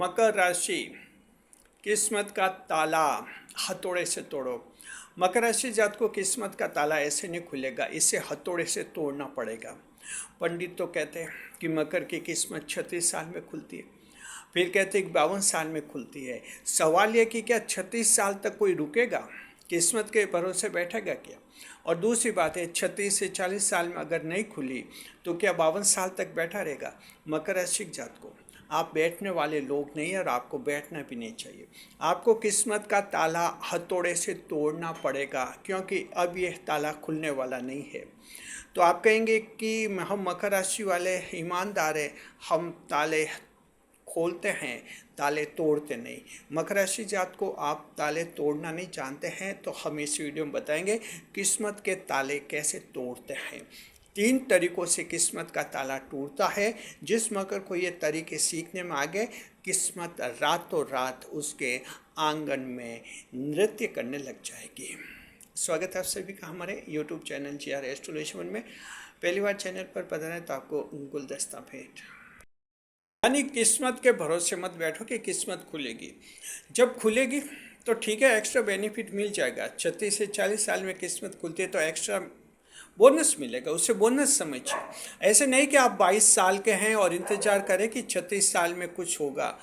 मकर राशि, किस्मत का ताला हथौड़े से तोड़ो। मकर राशि जात को किस्मत का ताला ऐसे नहीं खुलेगा, इसे हथौड़े से तोड़ना पड़ेगा। पंडित तो कहते हैं कि मकर की किस्मत 36 साल में खुलती है, फिर कहते हैं कि 52 साल में खुलती है। सवाल यह कि क्या 36 साल तक कोई रुकेगा, किस्मत के भरोसे बैठेगा क्या? और दूसरी बात है, 36 से 40 साल में अगर नहीं खुली तो क्या 52 साल तक बैठा रहेगा? मकर राशि जात को आप बैठने वाले लोग नहीं, और आपको बैठना भी नहीं चाहिए। आपको किस्मत का ताला हथौड़े से तोड़ना पड़ेगा, क्योंकि अब यह ताला खुलने वाला नहीं है। तो आप कहेंगे कि हम मकर राशि वाले ईमानदार हैं, हम ताले खोलते हैं, ताले तोड़ते नहीं। मकर राशि जात को आप ताले तोड़ना नहीं जानते हैं, तो हम इस वीडियो में बताएंगे किस्मत के ताले कैसे तोड़ते हैं। 3 तरीकों से किस्मत का ताला टूटता है। जिस मकर को ये तरीके सीखने में आ गए, किस्मत रातों रात उसके आंगन में नृत्य करने लग जाएगी। स्वागत है आप सभी का हमारे YouTube चैनल GR एस्ट्रोलॉजी में। पहली बार चैनल पर पधारें तो आपको गुलदस्ता भेंट। यानी किस्मत के भरोसे मत बैठो कि किस्मत खुलेगी। जब खुलेगी तो ठीक है, एक्स्ट्रा बेनिफिट मिल जाएगा। 36 से 40 साल में किस्मत खुलती है तो एक्स्ट्रा बोनस मिलेगा, उससे बोनस समझिए। ऐसे नहीं कि आप 22 साल के हैं और इंतज़ार करें कि 36 साल में कुछ होगा।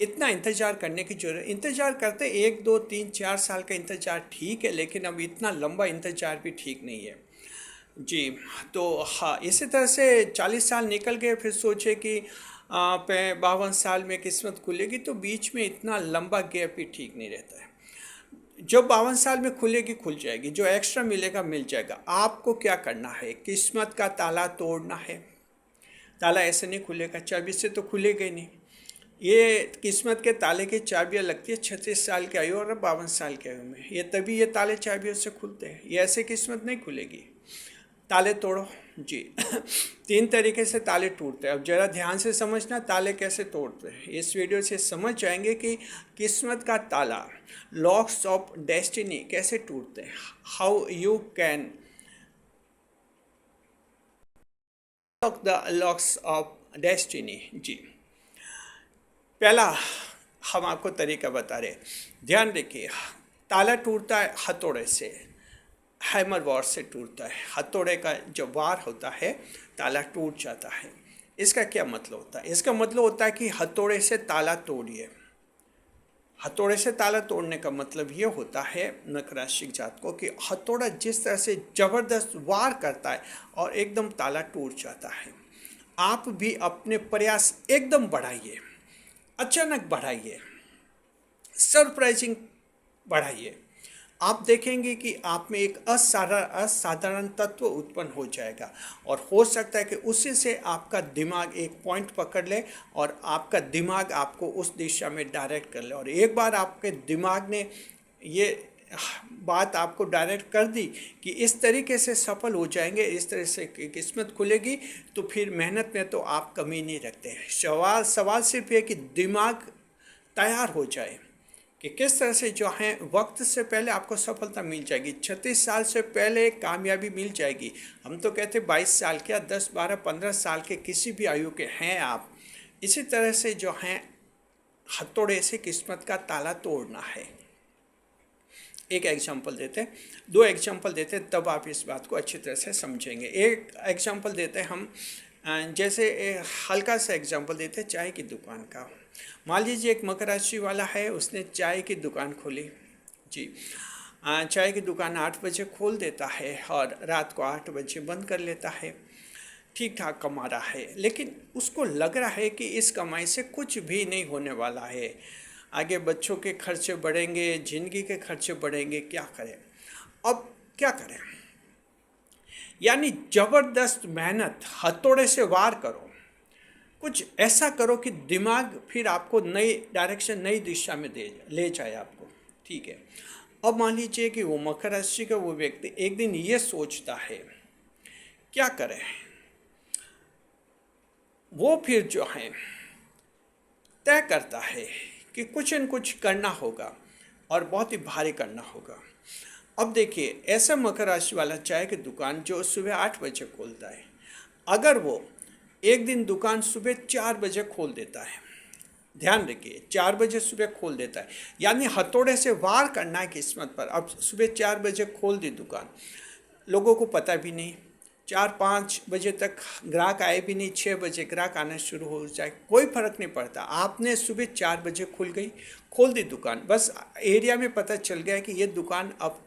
इतना इंतज़ार करने की जरूरत, इंतज़ार करते 1 2 3 4 साल का इंतज़ार ठीक है, लेकिन अब इतना लंबा इंतज़ार भी ठीक नहीं है जी। तो हाँ, इसी तरह से 40 साल निकल गए, फिर सोचे कि 52 साल में किस्मत खुलेगी, तो बीच में इतना लंबा गैप भी ठीक नहीं रहता है। जो 52 साल में खुलेगी खुल जाएगी, जो एक्स्ट्रा मिलेगा मिल जाएगा। आपको क्या करना है, किस्मत का ताला तोड़ना है। ताला ऐसे नहीं खुलेगा, चाबी से तो खुलेगा ही नहीं। ये किस्मत के ताले की चाबियाँ लगती है 36 साल की आयु और 52 साल की आयु में, ये तभी ये ताले चाबियों से खुलते हैं। ये ऐसे किस्मत नहीं खुलेगी। ताले तोड़ो जी। 3 तरीके से ताले टूटते हैं। अब जरा ध्यान से समझना ताले कैसे तोड़ते हैं। इस वीडियो से समझ जाएंगे कि किस्मत का ताला, लॉक्स ऑफ डेस्टिनी कैसे टूटते हैं। How you can lock the locks of destiny जी। पहला हम आपको तरीका बता रहे, ध्यान रखिए। ताला टूटता है हथौड़े से, हैमर वार से टूटता है। हथौड़े का जो वार होता है, ताला टूट जाता है। इसका क्या मतलब होता है? इसका मतलब होता है कि हथौड़े से ताला तोड़िए। हथौड़े से ताला तोड़ने का मतलब ये होता है मकर राशि जात को कि हथौड़ा जिस तरह से ज़बरदस्त वार करता है और एकदम ताला टूट जाता है। आप भी अपने प्रयास एकदम बढ़ाइए, अचानक बढ़ाइए, सरप्राइजिंग बढ़ाइए। आप देखेंगे कि आप में एक असाधारण तत्व उत्पन्न हो जाएगा, और हो सकता है कि उसी से आपका दिमाग एक पॉइंट पकड़ ले और आपका दिमाग आपको उस दिशा में डायरेक्ट कर ले। और एक बार आपके दिमाग ने ये बात आपको डायरेक्ट कर दी कि इस तरीके से सफल हो जाएंगे, इस तरह से किस्मत खुलेगी, तो फिर मेहनत में तो आप कमी नहीं रखते हैं। सवाल सिर्फ ये कि दिमाग तैयार हो जाए कि किस तरह से जो है वक्त से पहले आपको सफलता मिल जाएगी। 36 साल से पहले कामयाबी मिल जाएगी। हम तो कहते 22 साल के, 10 12 15 साल के किसी भी आयु के हैं आप, इसी तरह से जो हैं हथौड़े से किस्मत का ताला तोड़ना है। एक एग्जाम्पल देते हैं, 2 एग्जाम्पल देते हैं, तब आप इस बात को अच्छी तरह से समझेंगे। एक एग्जाम्पल देते हैं हम, जैसे हल्का सा एग्जाम्पल देते हैं चाय की दुकान का। मान लीजिए एक मकर राशि वाला है, उसने चाय की दुकान खोली जी। चाय की दुकान 8 बजे खोल देता है और रात को 8 बजे बंद कर लेता है। ठीक ठाक कमा रहा है, लेकिन उसको लग रहा है कि इस कमाई से कुछ भी नहीं होने वाला है। आगे बच्चों के खर्चे बढ़ेंगे, ज़िंदगी के खर्चे बढ़ेंगे, क्या करें? अब क्या करें? यानी ज़बरदस्त मेहनत, हथौड़े से वार करो, कुछ ऐसा करो कि दिमाग फिर आपको नई डायरेक्शन, नई दिशा में ले जाए आपको। ठीक है। अब मान लीजिए कि वो मकर राशि का वो व्यक्ति एक दिन ये सोचता है, क्या करें? वो फिर जो है तय करता है कि कुछ न कुछ करना होगा और बहुत ही भारी करना होगा। अब देखिए, ऐसा मकर राशि वाला चाय की दुकान जो सुबह 8 बजे खोलता है, अगर वो एक दिन दुकान सुबह 4 बजे खोल देता है, ध्यान रखिए, 4 बजे सुबह खोल देता है, यानी हथौड़े से वार करना है किस्मत पर। अब सुबह 4 बजे खोल दी दुकान, लोगों को पता भी नहीं, 4-5 बजे तक ग्राहक आए भी नहीं, 6 बजे ग्राहक आना शुरू हो जाए, कोई फर्क नहीं पड़ता। आपने सुबह 4 बजे खोल दी दुकान, बस एरिया में पता चल गया कि ये दुकान अब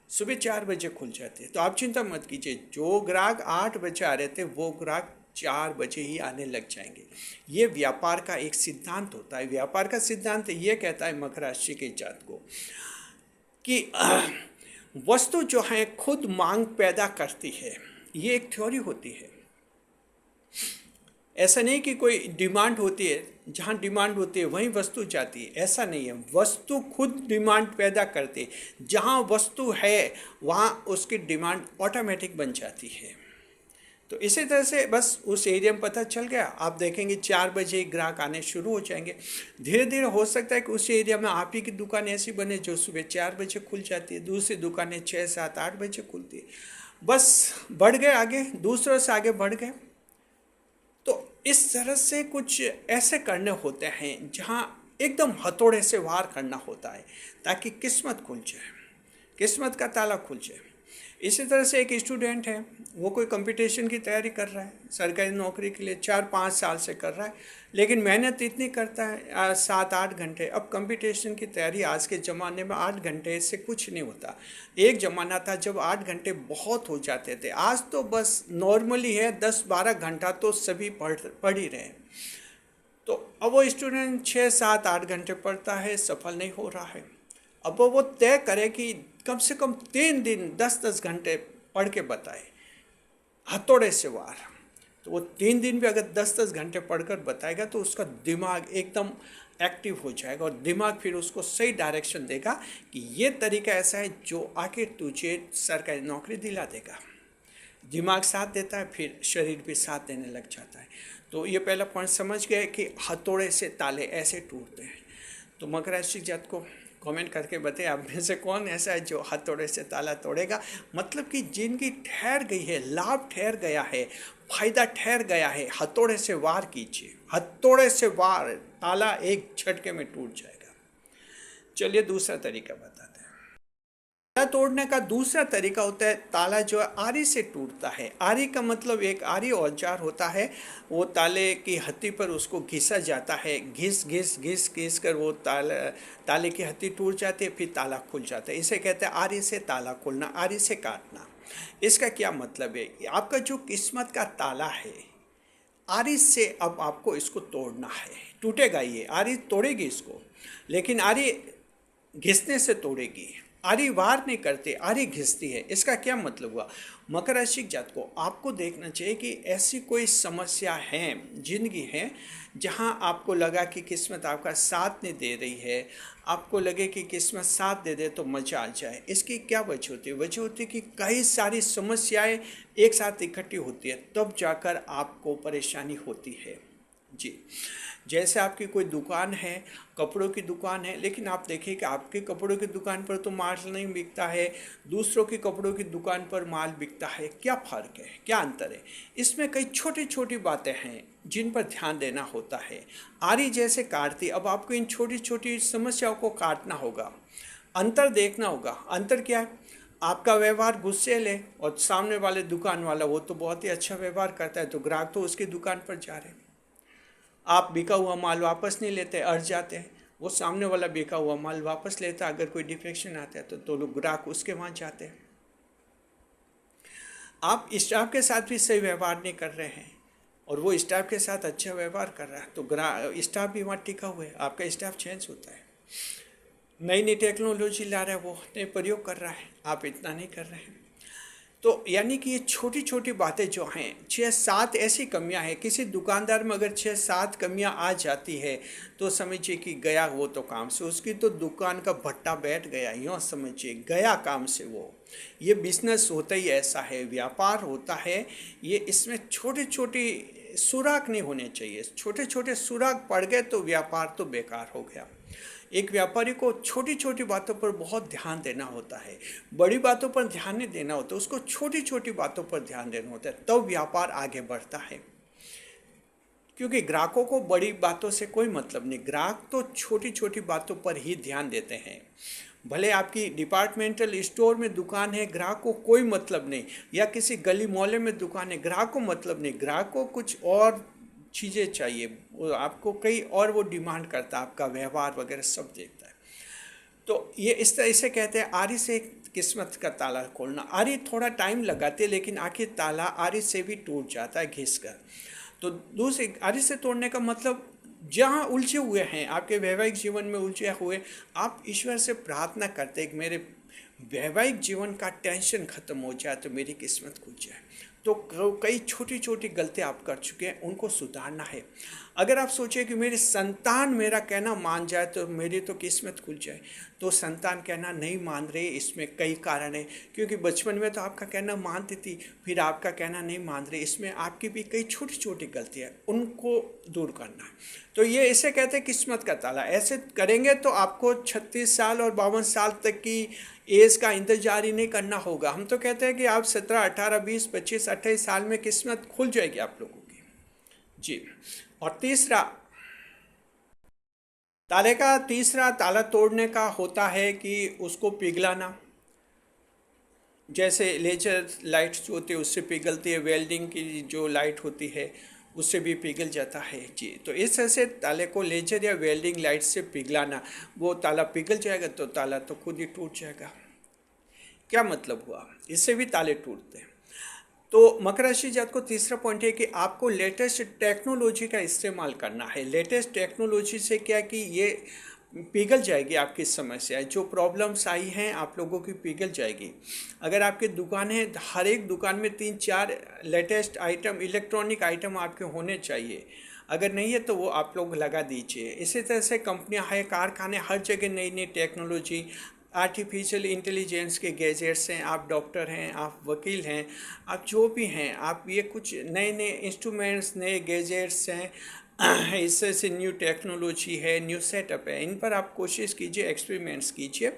सुबह 4 बजे खुल जाती है। तो आप चिंता मत कीजिए, जो ग्राहक 8 बजे आ रहे थे वो ग्राहक 4 बजे ही आने लग जाएंगे। ये व्यापार का एक सिद्धांत होता है। व्यापार का सिद्धांत ये कहता है मकर राशि के जातकों कि वस्तु जो है खुद मांग पैदा करती है, ये एक थ्योरी होती है। ऐसा नहीं कि कोई डिमांड होती है, जहाँ डिमांड होती है वहीं वस्तु जाती है, ऐसा नहीं है। वस्तु खुद डिमांड पैदा करती है, जहाँ वस्तु है वहाँ उसकी डिमांड ऑटोमेटिक बन जाती है। तो इसी तरह से बस उस एरिया में पता चल गया, आप देखेंगे 4 बजे ग्राहक आने शुरू हो जाएंगे। धीरे धीरे हो सकता है कि उस एरिया में आप ही की दुकान ऐसी बने जो सुबह 4 बजे खुल जाती है, दूसरी दुकानें 6-7-8 बजे खुलती है। बस बढ़ गए आगे, दूसरों से आगे बढ़ गए। तो इस तरह से कुछ ऐसे करने होते हैं जहाँ एकदम हथौड़े से वार करना होता है ताकि किस्मत खुल जाए, किस्मत का ताला खुल जाए। इसी तरह से एक स्टूडेंट है, वो कोई कंपटीशन की तैयारी कर रहा है, सरकारी नौकरी के लिए 4-5 साल से कर रहा है, लेकिन मेहनत इतनी करता है 7-8 घंटे। अब कंपटीशन की तैयारी आज के ज़माने में 8 घंटे से कुछ नहीं होता। एक ज़माना था जब 8 घंटे बहुत हो जाते थे, आज तो बस नॉर्मली है 10-12 घंटा तो सभी पढ़ ही रहे हैं। तो अब वो स्टूडेंट 6-7-8 घंटे पढ़ता है, सफल नहीं हो रहा है। अब वो तय करे कि कम से कम 3 दिन 10-10 घंटे पढ़ के बताए हथौड़े से वार। तो वो 3 दिन भी अगर 10-10 घंटे पढ़कर बताएगा तो उसका दिमाग एकदम एक्टिव हो जाएगा और दिमाग फिर उसको सही डायरेक्शन देगा कि ये तरीका ऐसा है जो आके तुझे सरकारी नौकरी दिला देगा। दिमाग साथ देता है, फिर शरीर भी साथ देने लग जाता है। तो ये पहला पॉइंट समझ गए कि हथौड़े से ताले ऐसे टूटते हैं। तो मकर राशि जात को कमेंट करके बताएं आप में से कौन ऐसा है जो हथौड़े से ताला तोड़ेगा। मतलब कि जिनकी ठहर गई है, लाभ ठहर गया है, फायदा ठहर गया है, हथौड़े से वार कीजिए, हथौड़े से वार, ताला एक झटके में टूट जाएगा। चलिए दूसरा तरीका बताते हैं। ताला तोड़ने का दूसरा तरीका होता है, ताला जो है आरी से टूटता है। आरी का मतलब एक आरी औजार होता है, वो ताले की हत्ती पर उसको घिसा जाता है, घिस घिस घिस घिस कर वो ताले की हत्ती टूट जाती है, फिर ताला खुल जाता है। इसे कहते हैं आरी से ताला खोलना, आरी से काटना। इसका क्या मतलब है? आपका जो किस्मत का ताला है, आरी से अब आपको इसको तोड़ना है। टूटेगा, ये आरी तोड़ेगी इसको, लेकिन आरी घिसने से तोड़ेगी। आरी वार नहीं करती, आरी घिसती है। इसका क्या मतलब हुआ? मकर राशि जात को आपको देखना चाहिए कि ऐसी कोई समस्या है, जिंदगी है, जहां आपको लगा कि किस्मत आपका साथ नहीं दे रही है, आपको लगे कि किस्मत साथ दे दे तो मजा आ जाए। इसकी क्या वजह होती है? वजह होती है कि कई सारी समस्याएं एक साथ इकट्ठी होती है, तब जाकर आपको परेशानी होती है। जी, जैसे आपकी कोई दुकान है, कपड़ों की दुकान है, लेकिन आप देखिए कि आपके कपड़ों की दुकान पर तो माल नहीं बिकता है, दूसरों की कपड़ों की दुकान पर माल बिकता है। क्या फ़र्क है, क्या अंतर है? इसमें कई छोटी छोटी बातें हैं जिन पर ध्यान देना होता है। आरी जैसे काटती, अब आपको इन छोटी छोटी समस्याओं को काटना होगा, अंतर देखना होगा। अंतर क्या है? आपका व्यवहार गुस्सेल है और सामने वाले दुकान वाला वो तो बहुत ही अच्छा व्यवहार करता है, तो ग्राहक तो उसकी दुकान पर जा रहे हैं। आप बिका हुआ माल वापस नहीं लेते, अड़ जाते हैं, वो सामने वाला बिका हुआ माल वापस लेता। अगर कोई डिफेक्शन आता है तो लोग ग्राहक उसके वहाँ जाते हैं। आप स्टाफ के साथ भी सही व्यवहार नहीं कर रहे हैं और वो स्टाफ के साथ अच्छा व्यवहार कर रहा है, तो स्टाफ भी वहाँ टिका हुआ है, आपका स्टाफ चेंज होता है। नई नई टेक्नोलॉजी ला रहा है, वो नए प्रयोग कर रहा है, आप इतना नहीं कर रहे हैं। तो यानी कि ये छोटी छोटी बातें जो हैं, 6-7 ऐसी कमियां हैं। किसी दुकानदार में अगर 6-7 कमियां आ जाती है तो समझिए कि गया वो तो काम से, उसकी तो दुकान का भट्टा बैठ गया, यूँ समझिए गया काम से वो। ये बिजनेस होता ही ऐसा है, व्यापार होता है ये, इसमें छोटे छोटे सुराग नहीं होने चाहिए। छोटे छोटे सुराग पड़ गए तो व्यापार तो बेकार हो गया। एक व्यापारी को छोटी छोटी बातों पर बहुत ध्यान देना होता है, बड़ी बातों पर ध्यान नहीं देना होता, उसको छोटी छोटी बातों पर ध्यान देना होता है, तब व्यापार आगे बढ़ता है। क्योंकि ग्राहकों को बड़ी बातों से कोई मतलब नहीं। ग्राहक तो छोटी छोटी बातों पर ही ध्यान देते हैं। भले आपकी डिपार्टमेंटल स्टोर में दुकान है, ग्राहक को कोई मतलब नहीं, या किसी गली मोहल्ले में दुकान है, ग्राहक को मतलब नहीं। ग्राहक को कुछ और चीज़ें चाहिए, वो आपको कई और वो डिमांड करता है, आपका व्यवहार वगैरह सब देखता है। तो ये इस तरह से कहते हैं आरी से किस्मत का ताला खोलना। आरी थोड़ा टाइम लगाते, लेकिन आखिर ताला आरी से भी टूट जाता है घिस कर। तो दूसरी आरी से तोड़ने का मतलब, जहाँ उलझे हुए हैं आपके वैवाहिक जीवन में उलझे हुए, आप ईश्वर से प्रार्थना करते कि मेरे वैवाहिक जीवन का टेंशन खत्म हो जाए, तो मेरी किस्मत खुल जाए। तो कई छोटी छोटी गलतियाँ आप कर चुके हैं, उनको सुधारना है। अगर आप सोचें कि मेरी संतान मेरा कहना मान जाए तो मेरी तो किस्मत खुल जाए, तो संतान कहना नहीं मान रही, इसमें कई कारण है। क्योंकि बचपन में तो आपका कहना मानती थी, फिर आपका कहना नहीं मान रही, इसमें आपकी भी कई छोटी छोटी गलतियाँ, उनको दूर करना है। तो ये इसे कहते हैं किस्मत का ताला। ऐसे करेंगे तो आपको 36 साल और 52 साल तक की एज का इंतजार ही नहीं करना होगा। हम तो कहते हैं कि आप 17, 18, 20, 25, 28 साल में किस्मत खुल जाएगी आप लोगों की। जी। और तीसरा, ताले का तीसरा ताला तोड़ने का होता है कि उसको पिघलाना। जैसे लेजर लाइट्स जो होती है उससे पिघलती है, वेल्डिंग की जो लाइट होती है उससे भी पिघल जाता है। जी। तो इस तरह से ताले को लेजर या वेल्डिंग लाइट से पिघलाना, वो ताला पिघल जाएगा तो ताला तो खुद ही टूट जाएगा। क्या मतलब हुआ, इससे भी ताले टूटते हैं। तो मकर राशि जात को तीसरा पॉइंट है कि आपको लेटेस्ट टेक्नोलॉजी का इस्तेमाल करना है। लेटेस्ट टेक्नोलॉजी से क्या कि ये पिघल जाएगी आपकी समस्याएं, जो प्रॉब्लम्स आई हैं आप लोगों की पिघल जाएगी। अगर आपकी दुकान है, हर एक दुकान में 3-4 लेटेस्ट आइटम, इलेक्ट्रॉनिक आइटम आपके होने चाहिए। अगर नहीं है तो वो आप लोग लगा दीजिए। इसी तरह से कंपनियां हैं, कारखाने, हर जगह नई नई टेक्नोलॉजी, आर्टिफिशियल इंटेलिजेंस के गैजेट्स हैं। आप डॉक्टर हैं, आप वकील हैं, आप जो भी हैं, आप ये कुछ नए नए इंस्ट्रूमेंट्स, नए गैजेट्स हैं, इससे से न्यू टेक्नोलॉजी है, न्यू सेटअप है, इन पर आप कोशिश कीजिए, एक्सपेरिमेंट्स कीजिए।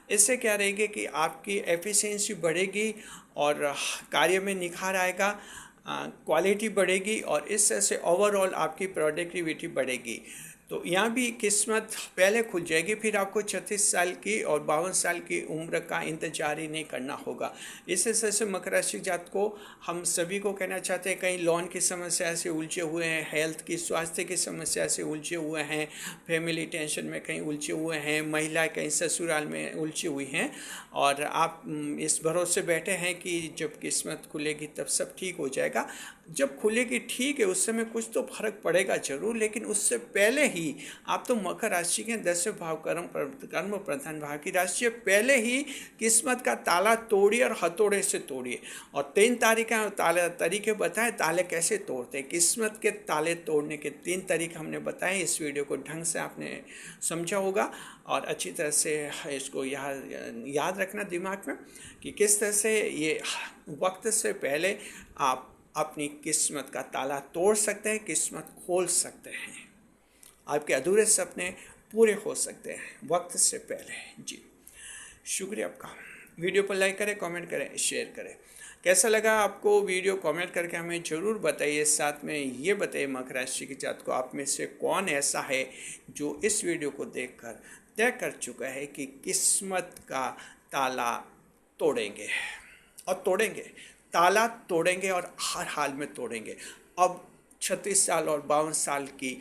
इससे क्या रहेगी कि आपकी एफिशिएंसी बढ़ेगी और कार्य में निखार आएगा, क्वालिटी बढ़ेगी, और इस तरह से ओवरऑल आपकी प्रोडक्टिविटी बढ़ेगी। तो यहाँ भी किस्मत पहले खुल जाएगी, फिर आपको 36 साल की और 52 साल की उम्र का इंतजार ही नहीं करना होगा। इस तरह से मकर राशि जात को हम सभी को कहना चाहते हैं, कहीं लोन की समस्या से उलझे हुए हैं, हेल्थ की, स्वास्थ्य की समस्या से उलझे हुए हैं, फैमिली टेंशन में कहीं उलझे हुए हैं, महिलाएं कहीं ससुराल में उलझी हुई हैं, और आप इस भरोसे बैठे हैं कि जब किस्मत खुलेगी तब सब ठीक हो जाएगा। जब खुलेगी ठीक है, उस समय कुछ तो फर्क पड़ेगा जरूर, लेकिन उससे पहले ही आप तो मकर राशि के 10वें भाव कर्म प्रधान भाव की राशि है, पहले ही किस्मत का ताला तोड़िए और हथौड़े से तोड़िए। और 3 तरीके बताए ताले कैसे तोड़ते हैं। किस्मत के ताले तोड़ने के 3 तरीके हमने बताए। इस वीडियो को ढंग से आपने समझा होगा और अच्छी तरह से इसको याद रखना दिमाग में कि किस तरह से ये वक्त से पहले आप अपनी किस्मत का ताला तोड़ सकते हैं, किस्मत खोल सकते हैं, आपके अधूरे सपने पूरे हो सकते हैं वक्त से पहले। जी, शुक्रिया आपका। वीडियो पर लाइक करें, कमेंट करें, शेयर करें। कैसा लगा आपको वीडियो, कमेंट करके हमें ज़रूर बताइए। साथ में ये बताइए मकर राशि की जात को आप में से कौन ऐसा है जो इस वीडियो को देखकर तय कर चुका है कि किस्मत का ताला तोड़ेंगे, और तोड़ेंगे, ताला तोड़ेंगे और हर हाल में तोड़ेंगे। अब 36 साल और 52 साल की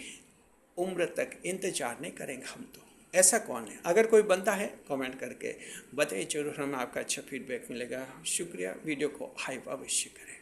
उम्र तक इंतजार नहीं करेंगे हम। तो ऐसा कौन है? अगर कोई बनता है कमेंट करके बताइए, जरूर हमें आपका अच्छा फीडबैक मिलेगा। शुक्रिया। वीडियो को हाइप अवश्य करें।